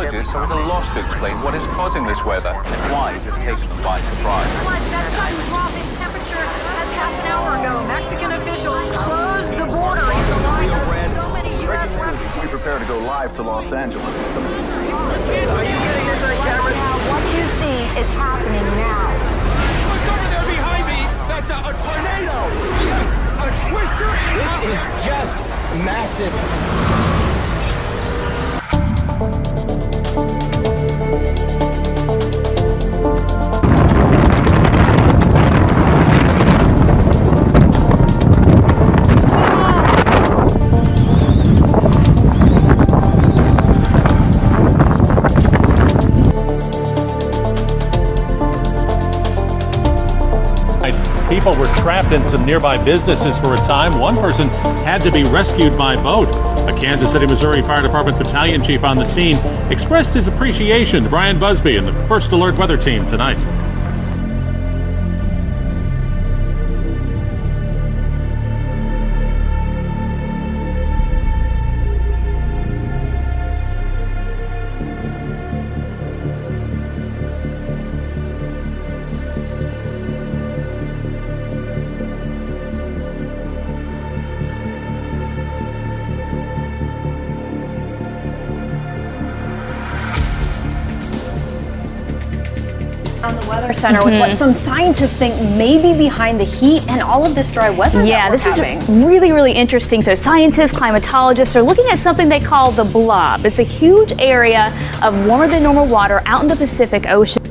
Meteorologists are at a loss to explain what is causing this weather and why it has taken them by surprise. That sudden drop in temperature as half an hour ago, Mexican officials closed the border in the light of so many U.S. refugees. Be prepared to go live to Los Angeles. Are you getting this on camera? What you see is happening now. Look over there behind me! That's a tornado! Yes! A twister! This is just massive. People were trapped in some nearby businesses for a time. One person had to be rescued by boat. A Kansas City, Missouri Fire Department battalion chief on the scene expressed his appreciation to Brian Busby and the First Alert Weather Team tonight. On the Weather Center with what some scientists think may be behind the heat and all of this dry weather. Yeah, this is really, really interesting. So scientists, climatologists are looking at something they call the blob. It's a huge area of warmer than normal water out in the Pacific Ocean.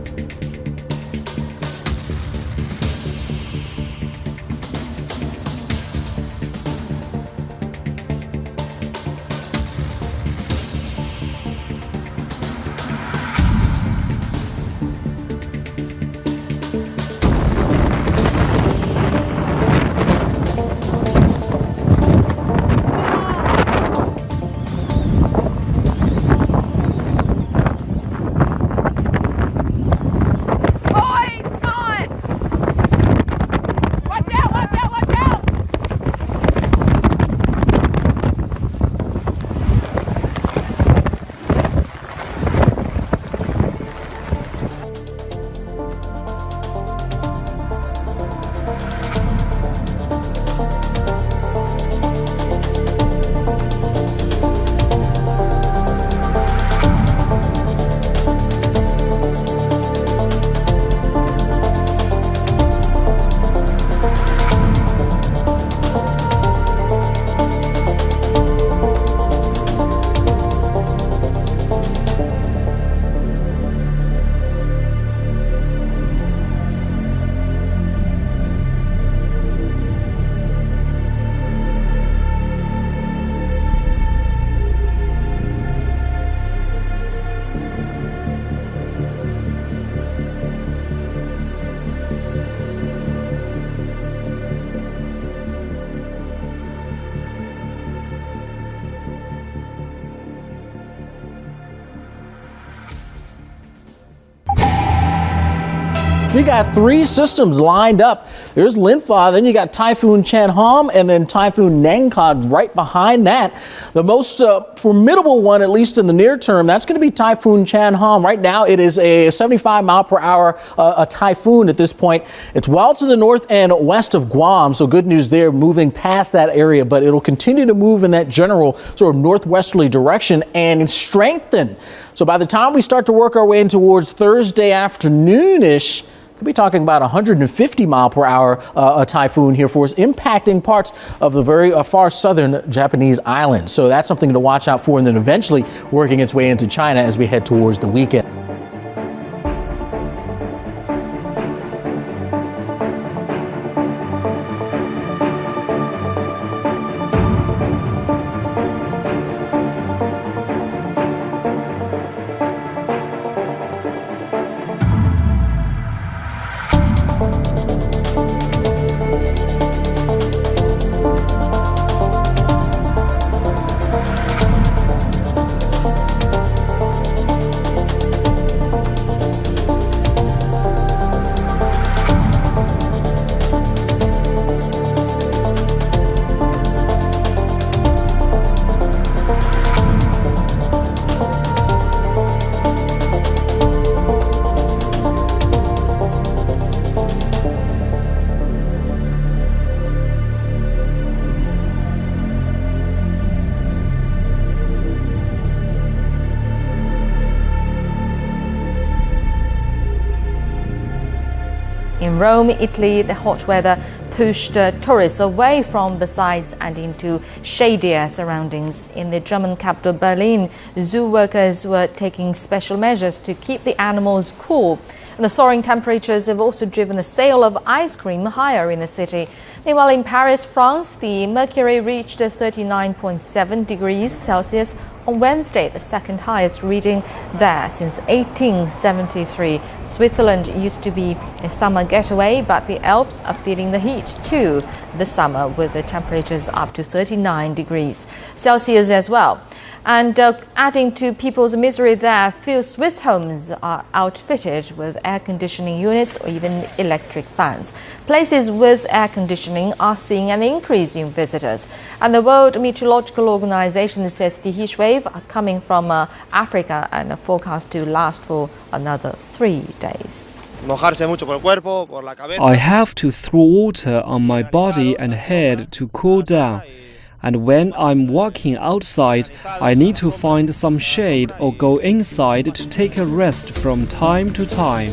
You got three systems lined up. There's Linfa, then you got Typhoon Chanham, and then Typhoon Nangkad right behind that. The most formidable one, at least in the near term, that's going to be Typhoon Chanham. Right now, it is a 75 mile per hour a typhoon at this point. It's well to the north and west of Guam, so good news there, moving past that area, but it'll continue to move in that general sort of northwesterly direction and strengthen. So by the time we start to work our way in towards Thursday afternoon-ish, could be talking about 150 mile per hour a typhoon here for us, impacting parts of the very far southern Japanese island. So that's something to watch out for, and then eventually working its way into China as we head towards the weekend. In Rome, Italy, the hot weather pushed tourists away from the sites and into shadier surroundings. In the German capital Berlin, zoo workers were taking special measures to keep the animals cool. And the soaring temperatures have also driven the sale of ice cream higher in the city. Meanwhile, in Paris, France, the mercury reached 39.7 degrees Celsius on Wednesday, the second highest reading there since 1873. Switzerland used to be a summer getaway, but the Alps are feeling the heat too this summer, with the temperatures up to 39 degrees Celsius as well. And adding to people's misery there, few Swiss homes are outfitted with air conditioning units or even electric fans. Places with air conditioning are seeing an increase in visitors. And the World Meteorological Organization says the heat wave are coming from Africa and are forecast to last for another 3 days. I have to throw water on my body and head to cool down. And when I'm walking outside, I need to find some shade or go inside to take a rest from time to time.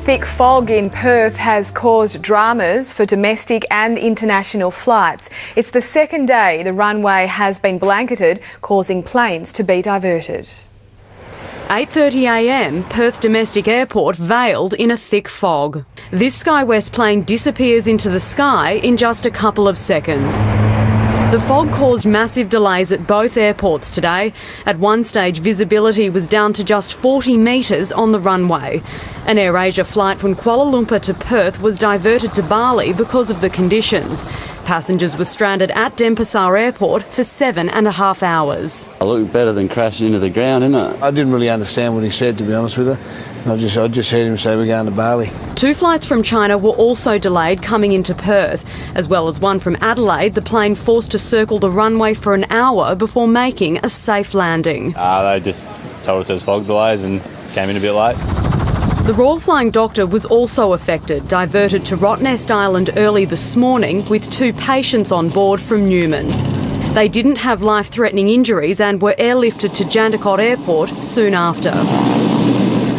Thick fog in Perth has caused dramas for domestic and international flights. It's the second day the runway has been blanketed, causing planes to be diverted. 8:30 a.m, Perth Domestic Airport veiled in a thick fog. This SkyWest plane disappears into the sky in just a couple of seconds. The fog caused massive delays at both airports today. At one stage, visibility was down to just 40 metres on the runway. An AirAsia flight from Kuala Lumpur to Perth was diverted to Bali because of the conditions. Passengers were stranded at Denpasar Airport for 7.5 hours. It looked better than crashing into the ground, didn't it? I didn't really understand what he said, to be honest with you. I just heard him say we're going to Bali. 2 flights from China were also delayed coming into Perth, as well as one from Adelaide. The plane forced to circle the runway for an hour before making a safe landing. They just told us there's fog delays and came in a bit late. The Royal Flying Doctor was also affected, diverted to Rottnest Island early this morning with 2 patients on board from Newman. They didn't have life-threatening injuries and were airlifted to Jandakot Airport soon after.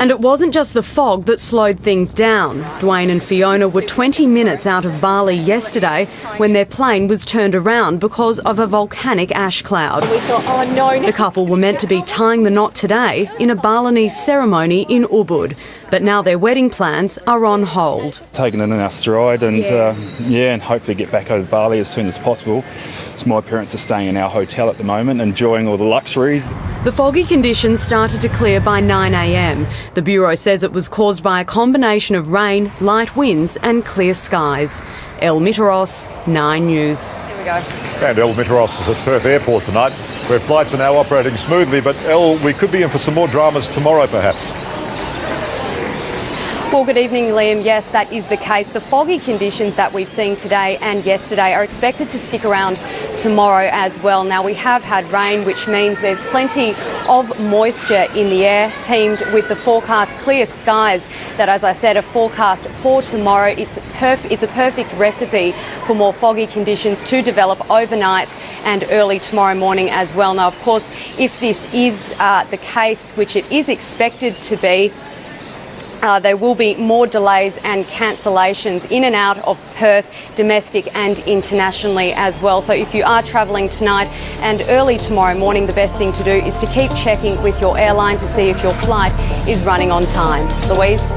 And it wasn't just the fog that slowed things down. Dwayne and Fiona were 20 minutes out of Bali yesterday when their plane was turned around because of a volcanic ash cloud. We thought, oh no. The couple were meant to be tying the knot today in a Balinese ceremony in Ubud, but now their wedding plans are on hold. Taking it in our stride and and hopefully get back over to Bali as soon as possible. So my parents are staying in our hotel at the moment, enjoying all the luxuries. The foggy conditions started to clear by 9 a.m. The Bureau says it was caused by a combination of rain, light winds and clear skies. El Miteros, 9 News. Here we go. And El Miteros is at Perth Airport tonight, where flights are now operating smoothly. But El, we could be in for some more dramas tomorrow, perhaps. Well, good evening, Liam. Yes, that is the case. The foggy conditions that we've seen today and yesterday are expected to stick around tomorrow as well. Now, we have had rain, which means there's plenty of moisture in the air, teamed with the forecast clear skies that, as I said, are forecast for tomorrow. It's a perfect recipe for more foggy conditions to develop overnight and early tomorrow morning as well. Now, of course, if this is the case, which it is expected to be, there will be more delays and cancellations in and out of Perth, domestic and internationally as well. So if you are travelling tonight and early tomorrow morning, the best thing to do is to keep checking with your airline to see if your flight is running on time. Louise?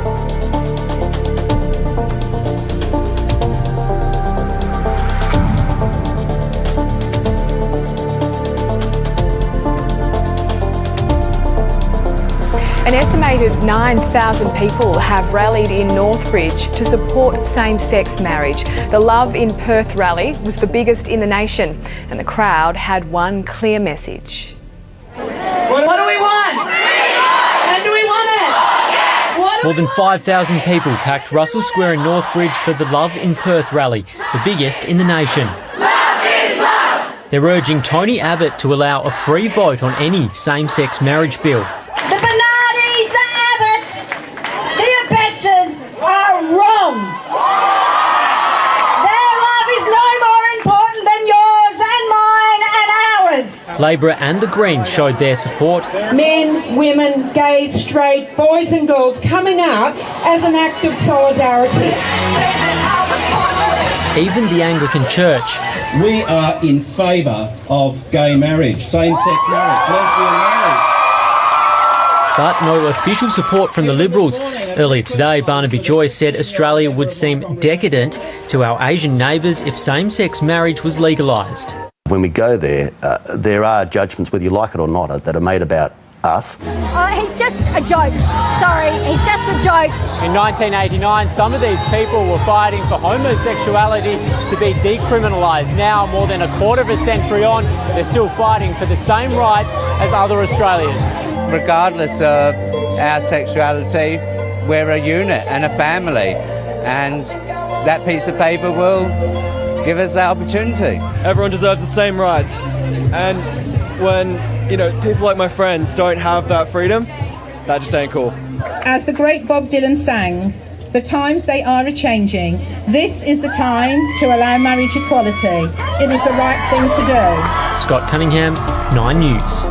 An estimated 9,000 people have rallied in Northbridge to support same-sex marriage. The Love in Perth rally was the biggest in the nation, and the crowd had one clear message. What do we want? When do we want it? More than 5,000 people packed Russell Square in Northbridge for the Love in Perth rally, the biggest in the nation. Love is love! They're urging Tony Abbott to allow a free vote on any same-sex marriage bill. The Bernardis, the Abbotts, the Abetzes are wrong. Their love Labor and the Greens showed their support. Men, women, gays, straight, boys and girls coming out as an act of solidarity. Even the Anglican Church. We are in favour of gay marriage, same-sex marriage, lesbian marriage. But no official support from the Liberals. Earlier today, Barnaby Joyce said Australia would seem decadent to our Asian neighbours if same-sex marriage was legalised. When we go there, there are judgments, whether you like it or not, that are made about us. He's just a joke. Sorry, he's just a joke. In 1989, some of these people were fighting for homosexuality to be decriminalised. Now, more than a quarter of a century on, they're still fighting for the same rights as other Australians. Regardless of our sexuality, we're a unit and a family, and that piece of paper will give us that opportunity. Everyone deserves the same rights, and when people like my friends don't have that freedom, that just ain't cool. As the great Bob Dylan sang, the times they are a-changing. This is the time to allow marriage equality. It is the right thing to do. Scott Cunningham, 9 News.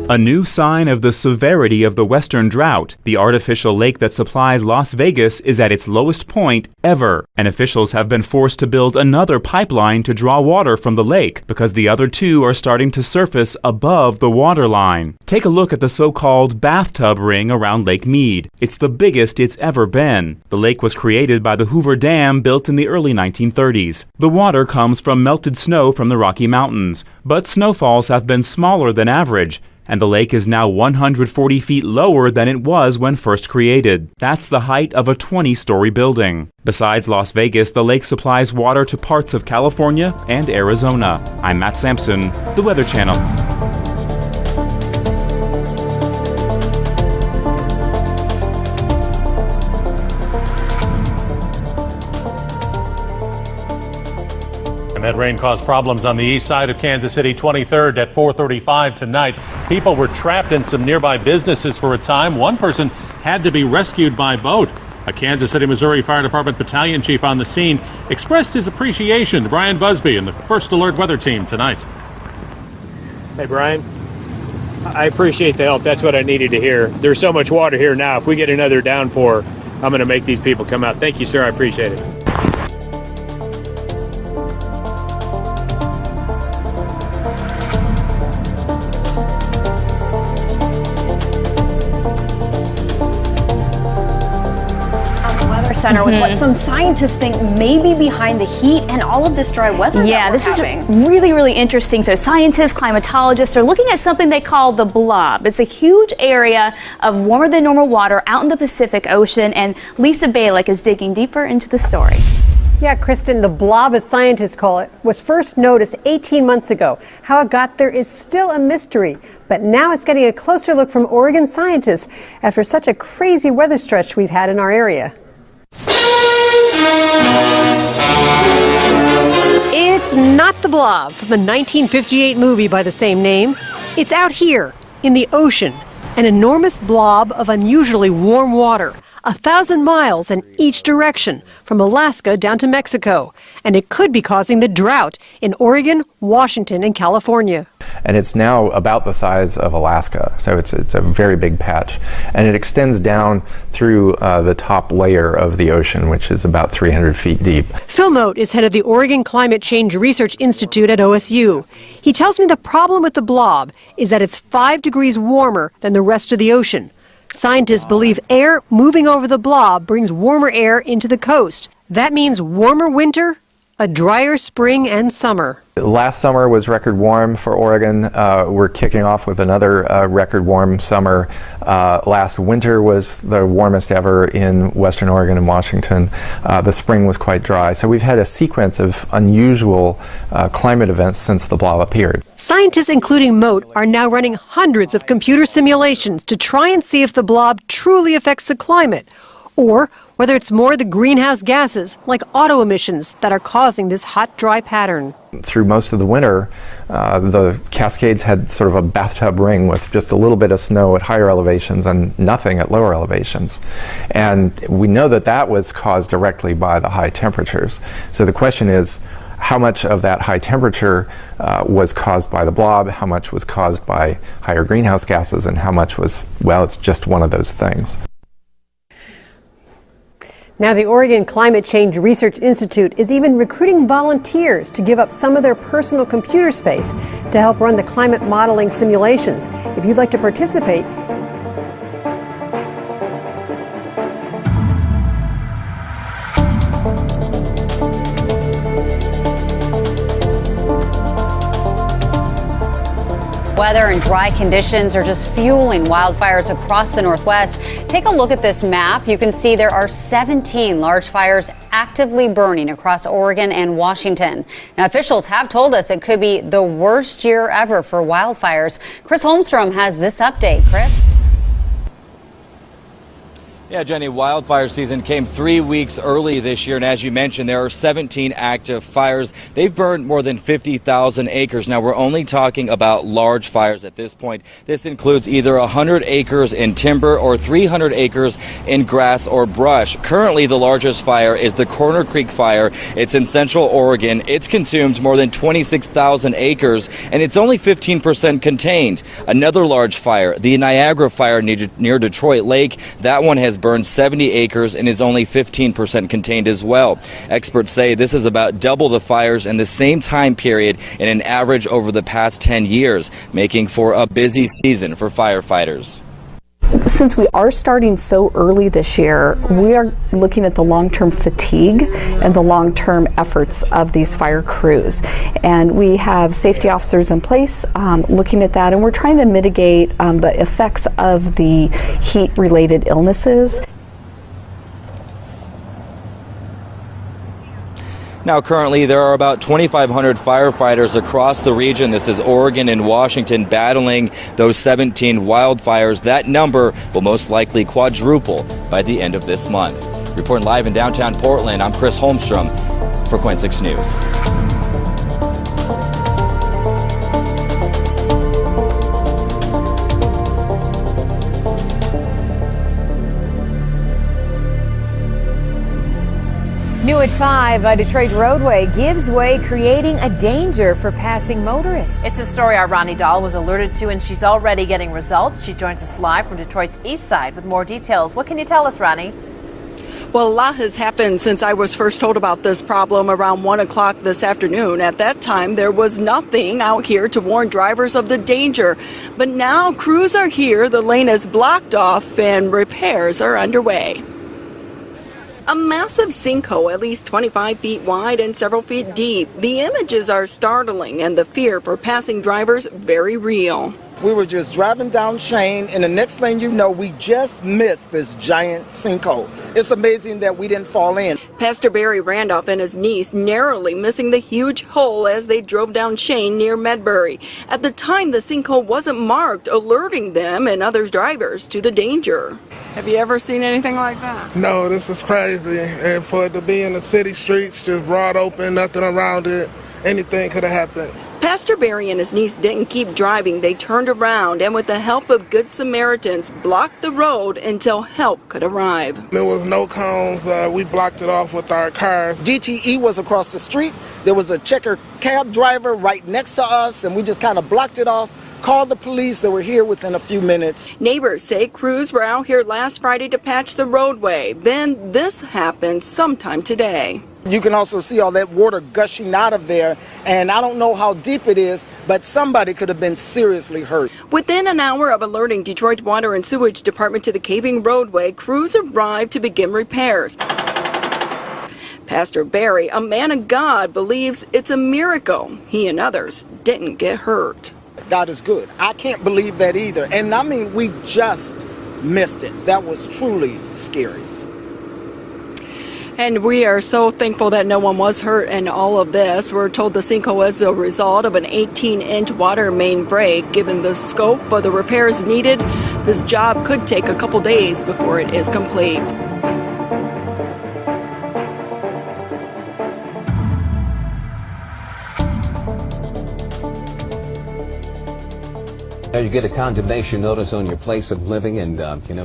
A new sign of the severity of the Western drought. The artificial lake that supplies Las Vegas is at its lowest point ever, and officials have been forced to build another pipeline to draw water from the lake because the other two are starting to surface above the water line. Take a look at the so-called bathtub ring around Lake Mead. It's the biggest it's ever been. The lake was created by the Hoover Dam, built in the early 1930s. The water comes from melted snow from the Rocky Mountains, but snowfalls have been smaller than average, and the lake is now 140 feet lower than it was when first created. That's the height of a 20-story building. Besides Las Vegas, the lake supplies water to parts of California and Arizona. I'm Matt Sampson, The Weather Channel. And that rain caused problems on the east side of Kansas City, 23rd at 4:35 tonight. People were trapped in some nearby businesses for a time. One person had to be rescued by boat. A Kansas City, Missouri Fire Department battalion chief on the scene expressed his appreciation to Brian Busby and the First Alert Weather Team tonight. Hey, Brian. I appreciate the help. That's what I needed to hear. There's so much water here now. If we get another downpour, I'm going to make these people come out. Thank you, sir. I appreciate it. Center with what some scientists think may be behind the heat and all of this dry weather. Yeah, this is really, really interesting. So scientists, climatologists are looking at something they call the blob. It's a huge area of warmer than normal water out in the Pacific Ocean, and Lisa Balick is digging deeper into the story. Yeah, Kristen, the blob, as scientists call it, was first noticed 18 months ago. How it got there is still a mystery, but now it's getting a closer look from Oregon scientists after such a crazy weather stretch we've had in our area. It's not the blob from the 1958 movie by the same name. It's out here in the ocean, an enormous blob of unusually warm water, 1,000 miles in each direction from Alaska down to Mexico, and it could be causing the drought in Oregon, Washington, and California. And it's now about the size of Alaska, so it's a very big patch, and it extends down through the top layer of the ocean, which is about 300 feet deep. Phil Mote is head of the Oregon Climate Change Research Institute at OSU. He tells me the problem with the blob is that it's 5 degrees warmer than the rest of the ocean. Scientists believe air moving over the blob brings warmer air into the coast. That means warmer winter, a drier spring and summer. Last summer was record warm for Oregon. We're kicking off with another record warm summer. Last winter was the warmest ever in Western Oregon and Washington. The spring was quite dry. So we've had a sequence of unusual climate events since the blob appeared. Scientists, including Mote, are now running hundreds of computer simulations to try and see if the blob truly affects the climate, or whether it's more the greenhouse gases, like auto emissions, that are causing this hot, dry pattern. Through most of the winter, The Cascades had sort of a bathtub ring with just a little bit of snow at higher elevations and nothing at lower elevations. And we know that that was caused directly by the high temperatures. So the question is, how much of that high temperature was caused by the blob, how much was caused by higher greenhouse gases, and how much was, well, it's just one of those things. Now, the Oregon Climate Change Research Institute is even recruiting volunteers to give up some of their personal computer space to help run the climate modeling simulations. If you'd like to participate, Weather and dry conditions are just fueling wildfires across the Northwest. Take a look at this map. You can see there are 17 large fires actively burning across Oregon and Washington. Now, officials have told us it could be the worst year ever for wildfires. Chris Holmstrom has this update. Chris? Yeah, Jenny, wildfire season came 3 weeks early this year, and as you mentioned, there are 17 active fires. They've burned more than 50,000 acres. Now, we're only talking about large fires at this point. This includes either 100 acres in timber or 300 acres in grass or brush. Currently, the largest fire is the Corner Creek Fire. It's in central Oregon. It's consumed more than 26,000 acres, and it's only 15% contained. Another large fire, the Niagara Fire near Detroit Lake, that one has burned 70 acres and is only 15% contained as well. Experts say this is about double the fires in the same time period in an average over the past 10 years, making for a busy season for firefighters. Since we are starting so early this year, we are looking at the long-term fatigue and the long-term efforts of these fire crews. And we have safety officers in place looking at that, and we're trying to mitigate the effects of the heat-related illnesses. Now, currently, there are about 2,500 firefighters across the region. This is Oregon and Washington battling those 17 wildfires. That number will most likely quadruple by the end of this month. Reporting live in downtown Portland, I'm Chris Holmstrom for KWEN 6 News. New at 5, a Detroit roadway gives way, creating a danger for passing motorists. It's a story our Ronnie Dahl was alerted to, and she's already getting results. She joins us live from Detroit's east side with more details. What can you tell us, Ronnie? Well, a lot has happened since I was first told about this problem around 1 o'clock this afternoon. At that time, there was nothing out here to warn drivers of the danger. But now crews are here, the lane is blocked off, and repairs are underway. A massive sinkhole, at least 25 feet wide and several feet deep. The images are startling and the fear for passing drivers very real. We were just driving down Shane, and the next thing you know, we just missed this giant sinkhole. It's amazing that we didn't fall in. Pastor Barry Randolph and his niece narrowly missing the huge hole as they drove down Shane near Medbury. At the time, the sinkhole wasn't marked, alerting them and other drivers to the danger. Have you ever seen anything like that? No, this is crazy. And for it to be in the city streets, just broad open, nothing around it, anything could have happened. Pastor Barry and his niece didn't keep driving. They turned around and with the help of Good Samaritans blocked the road until help could arrive. There was no cones. We blocked it off with our cars. DTE was across the street. There was a checker cab driver right next to us, and we just kind of blocked it off. Called the police. They were here within a few minutes. Neighbors say crews were out here last Friday to patch the roadway. Then this happened sometime today. You can also see all that water gushing out of there, and I don't know how deep it is, but somebody could have been seriously hurt. Within an hour of alerting Detroit Water and Sewage Department to the caving roadway, crews arrived to begin repairs. Pastor Barry, a man of God, believes it's a miracle he and others didn't get hurt. God is good. I can't believe that either. And I mean, we just missed it. That was truly scary. And we are so thankful that no one was hurt in all of this. We're told the sinkhole was a result of an 18-inch water main break. Given the scope of the repairs needed, this job could take a couple days before it is complete. Now you get a condemnation notice on your place of living, and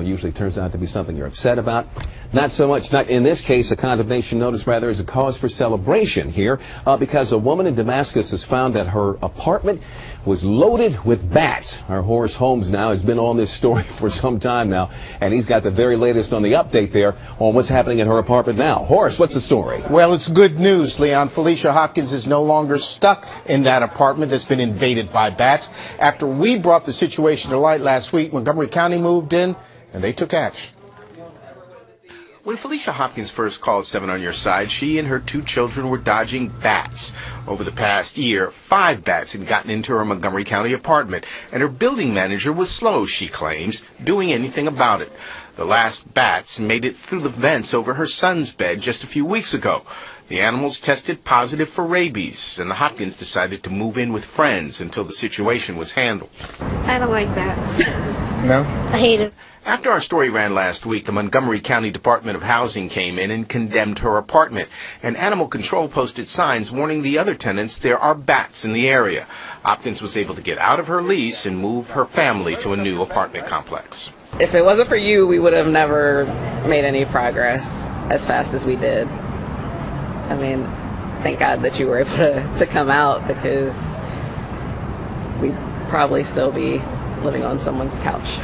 usually turns out to be something you're upset about. Not so much. Not in this case. A condemnation notice rather is a cause for celebration here because a woman in Damascus has found that her apartment was loaded with bats. Our Horace Holmes now has been on this story for some time now, and he's got the very latest on the update there on what's happening in her apartment now. Horace, what's the story? Well, it's good news, Leon. Felicia Hopkins is no longer stuck in that apartment that's been invaded by bats. After we brought the situation to light last week, Montgomery County moved in and they took action. When Felicia Hopkins first called 7 on Your Side, she and her 2 children were dodging bats. Over the past year, 5 bats had gotten into her Montgomery County apartment, and her building manager was slow, she claims, doing anything about it. The last bats made it through the vents over her son's bed just a few weeks ago. The animals tested positive for rabies, and the Hopkins decided to move in with friends until the situation was handled. I don't like bats. No? I hate it. After our story ran last week, the Montgomery County Department of Housing came in and condemned her apartment. And Animal Control posted signs warning the other tenants there are bats in the area. Hopkins was able to get out of her lease and move her family to a new apartment complex. If it wasn't for you, we would have never made any progress as fast as we did. I mean, thank God that you were able to come out, because we'd probably still be living on someone's couch.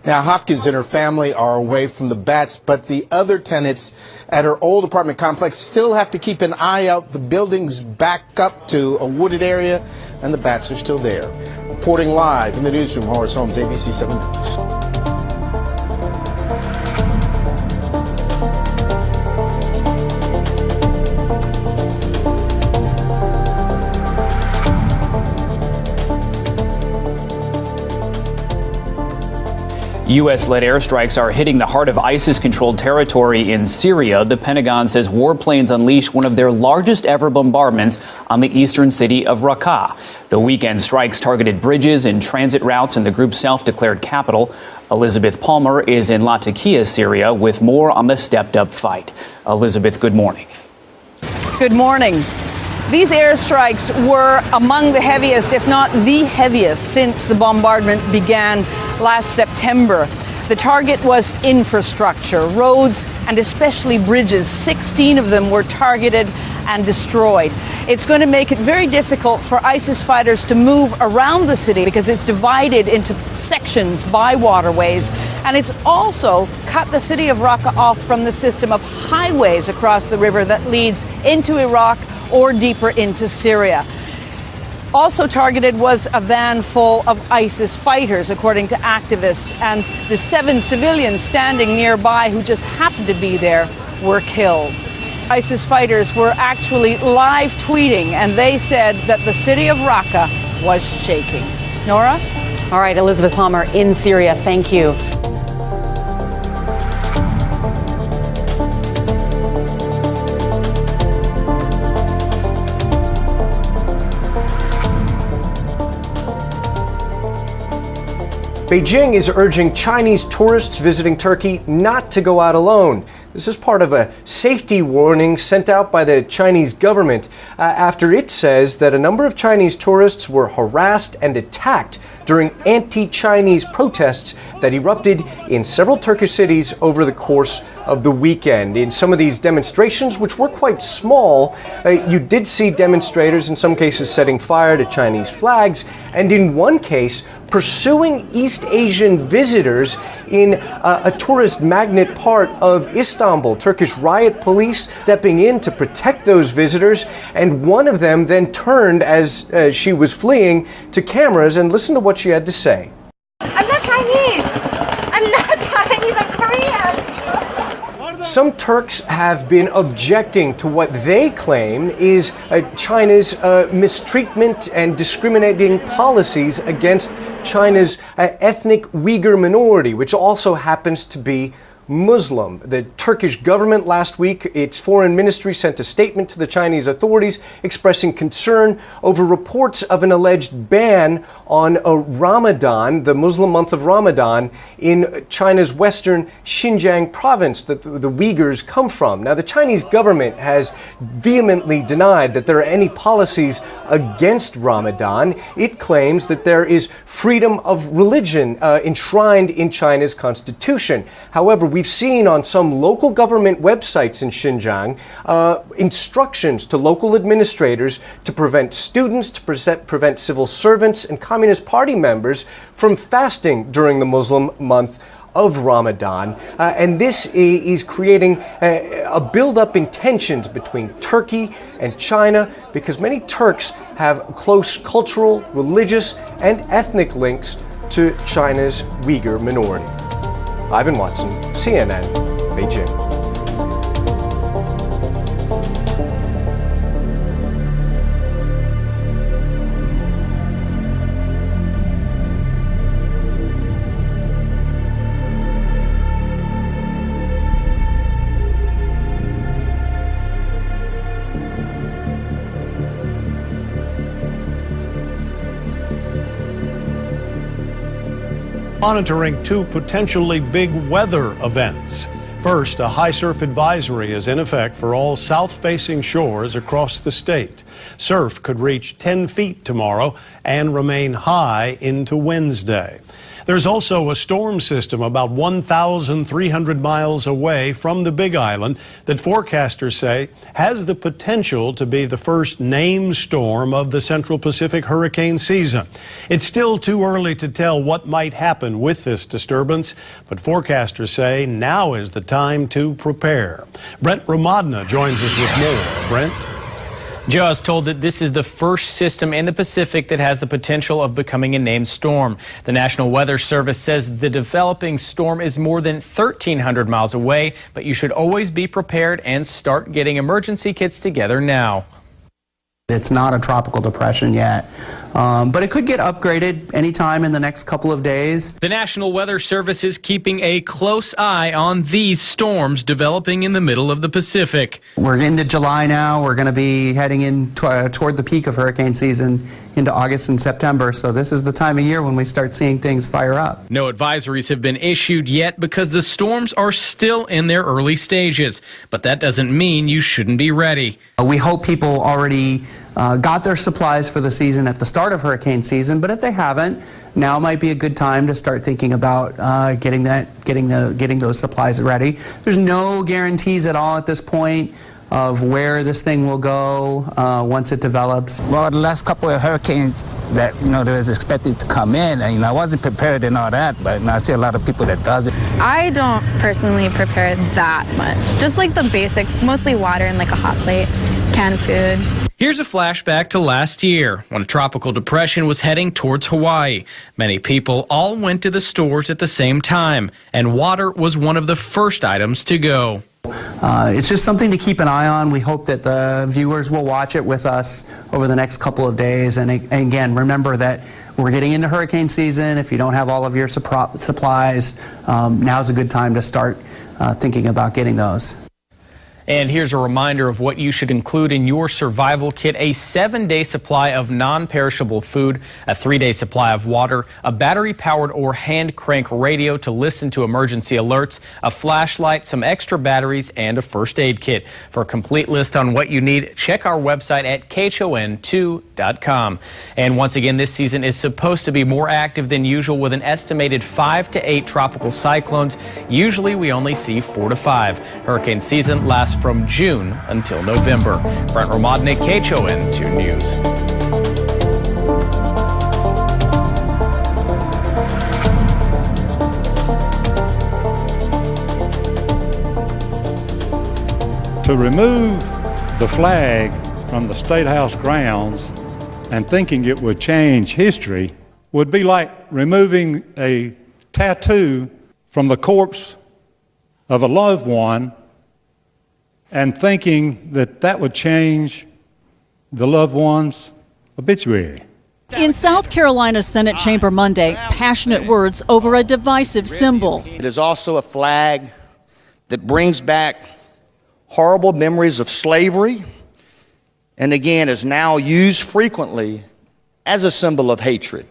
Now, Hopkins and her family are away from the bats, but the other tenants at her old apartment complex still have to keep an eye out. The building's back up to a wooded area, and the bats are still there. Reporting live in the newsroom, Horace Holmes, ABC 7 News. U.S.-led airstrikes are hitting the heart of ISIS-controlled territory in Syria. The Pentagon says warplanes unleashed one of their largest ever bombardments on the eastern city of Raqqa. The weekend strikes targeted bridges and transit routes in the group's self-declared capital. Elizabeth Palmer is in Latakia, Syria, with more on the stepped-up fight. Elizabeth, good morning. Good morning. These airstrikes were among the heaviest, if not the heaviest, since the bombardment began last September. The target was infrastructure, roads, and especially bridges. 16 of them were targeted and destroyed. It's going to make it very difficult for ISIS fighters to move around the city because it's divided into sections by waterways. And it's also cut the city of Raqqa off from the system of highways across the river that leads into Iraq or deeper into Syria. Also targeted was a van full of ISIS fighters, according to activists, and the 7 civilians standing nearby who just happened to be there were killed. ISIS fighters were actually live tweeting, and they said that the city of Raqqa was shaking. Nora? All right, Elizabeth Palmer in Syria, thank you. Beijing is urging Chinese tourists visiting Turkey not to go out alone. This is part of a safety warning sent out by the Chinese government after it says that a number of Chinese tourists were harassed and attacked during anti-Chinese protests that erupted in several Turkish cities over the course of the weekend. In some of these demonstrations, which were quite small, you did see demonstrators in some cases setting fire to Chinese flags, and in one case pursuing East Asian visitors in a tourist magnet part of Istanbul. Turkish riot police stepping in to protect those visitors, and one of them then turned as she was fleeing to cameras, and listen to what she had to say. I'm not Chinese. I'm not Chinese. I'm Korean. Some Turks have been objecting to what they claim is China's mistreatment and discriminating policies against China's ethnic Uyghur minority, which also happens to be Muslim. The Turkish government last week, its foreign ministry sent a statement to the Chinese authorities expressing concern over reports of an alleged ban on Ramadan, the Muslim month of Ramadan, in China's western Xinjiang province that the Uyghurs come from. Now, the Chinese government has vehemently denied that there are any policies against Ramadan. It claims that there is freedom of religion enshrined in China's constitution. However, we've seen on some local government websites in Xinjiang instructions to local administrators to prevent students, to prevent civil servants and Communist Party members from fasting during the Muslim month of Ramadan. And this is creating a build-up in tensions between Turkey and China because many Turks have close cultural, religious, and ethnic links to China's Uyghur minority. Ivan Watson, CNN, Beijing. Monitoring two potentially big weather events. First, a high surf advisory is in effect for all south-facing shores across the state. Surf could reach 10 feet tomorrow and remain high into Wednesday. There's also a storm system about 1,300 miles away from the Big Island that forecasters say has the potential to be the first named storm of the Central Pacific hurricane season. It's still too early to tell what might happen with this disturbance, but forecasters say now is the time to prepare. Brent Ramadna joins us with more. Brent? Joe, I was told that this is the first system in the Pacific that has the potential of becoming a named storm. The National Weather Service says the developing storm is more than 1,300 miles away, but you should always be prepared and start getting emergency kits together now. It's not a tropical depression yet, but it could get upgraded anytime in the next couple of days. The National Weather Service is keeping a close eye on these storms developing in the middle of the Pacific. We're into July now. We're going to be heading in toward the peak of hurricane season into August and September, so this is the time of year when we start seeing things fire up. No advisories have been issued yet because the storms are still in their early stages, but that doesn't mean you shouldn't be ready. We hope people already got their supplies for the season at the start of hurricane season, but if they haven't, now might be a good time to start thinking about getting those supplies ready. There's no guarantees at all at this point of where this thing will go once it develops. Well, the last couple of hurricanes that that was expected to come in, and I wasn't prepared and all that, but I see a lot of people that does it. I don't personally prepare that much. Just like the basics, mostly water and like a hot plate, canned food. Here's a flashback to last year when a tropical depression was heading towards Hawaii. Many people all went to the stores at the same time, and water was one of the first items to go. It's just something to keep an eye on. We hope that the viewers will watch it with us over the next couple of days. And again, remember that we're getting into hurricane season. If you don't have all of your supplies, now's a good time to start thinking about getting those. And here's a reminder of what you should include in your survival kit: a 7-day supply of non-perishable food, a 3-day supply of water, a battery-powered or hand-crank radio to listen to emergency alerts, a flashlight, some extra batteries, and a first aid kit. For a complete list on what you need, check our website at khon2.com. And once again, this season is supposed to be more active than usual with an estimated 5 to 8 tropical cyclones. Usually we only see 4 to 5. Hurricane season lasts from June until November. Brent Ramadnik, KHON 2 News. To remove the flag from the State House grounds and thinking it would change history would be like removing a tattoo from the corpse of a loved one and thinking that that would change the loved one's obituary. In South Carolina's Senate chamber Monday, passionate words over a divisive symbol. It is also a flag that brings back horrible memories of slavery, and again is now used frequently as a symbol of hatred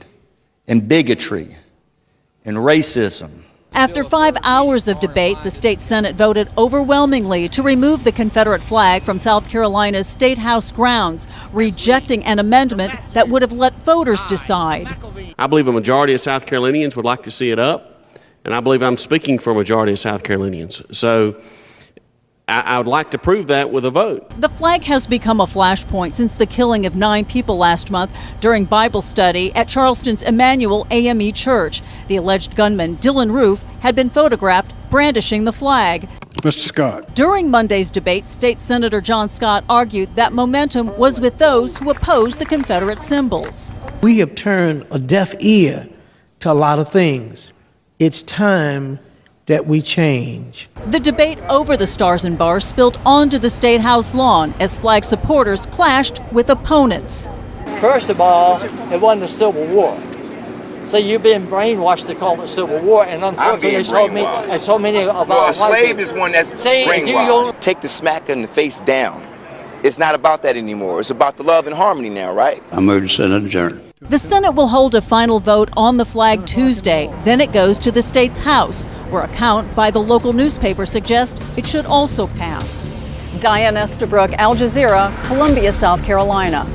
and bigotry and racism. After 5 hours of debate, the state Senate voted overwhelmingly to remove the Confederate flag from South Carolina's State House grounds, rejecting an amendment that would have let voters decide. I believe a majority of South Carolinians would like to see it up, and I believe I'm speaking for a majority of South Carolinians. So I would like to prove that with a vote. The flag has become a flashpoint since the killing of 9 people last month during Bible study at Charleston's Emmanuel AME Church. The alleged gunman, Dylan Roof, had been photographed brandishing the flag. Mr. Scott. During Monday's debate, State Senator John Scott argued that momentum was with those who opposed the Confederate symbols. We have turned a deaf ear to a lot of things. It's time that we change. The debate over the Stars and Bars spilled onto the State House lawn as flag supporters clashed with opponents. First of all, it wasn't the Civil War. So you've been brainwashed to call it Civil War, and unfortunately so many of our a slave is one that's brainwashed. Take the smacker in the face down. It's not about that anymore. It's about the love and harmony now, right? I move to Senate adjourn. The Senate will hold a final vote on the flag Tuesday. Then it goes to the state's House, where a count by the local newspaper suggests it should also pass. Diane Estabrook, Al Jazeera, Columbia, South Carolina.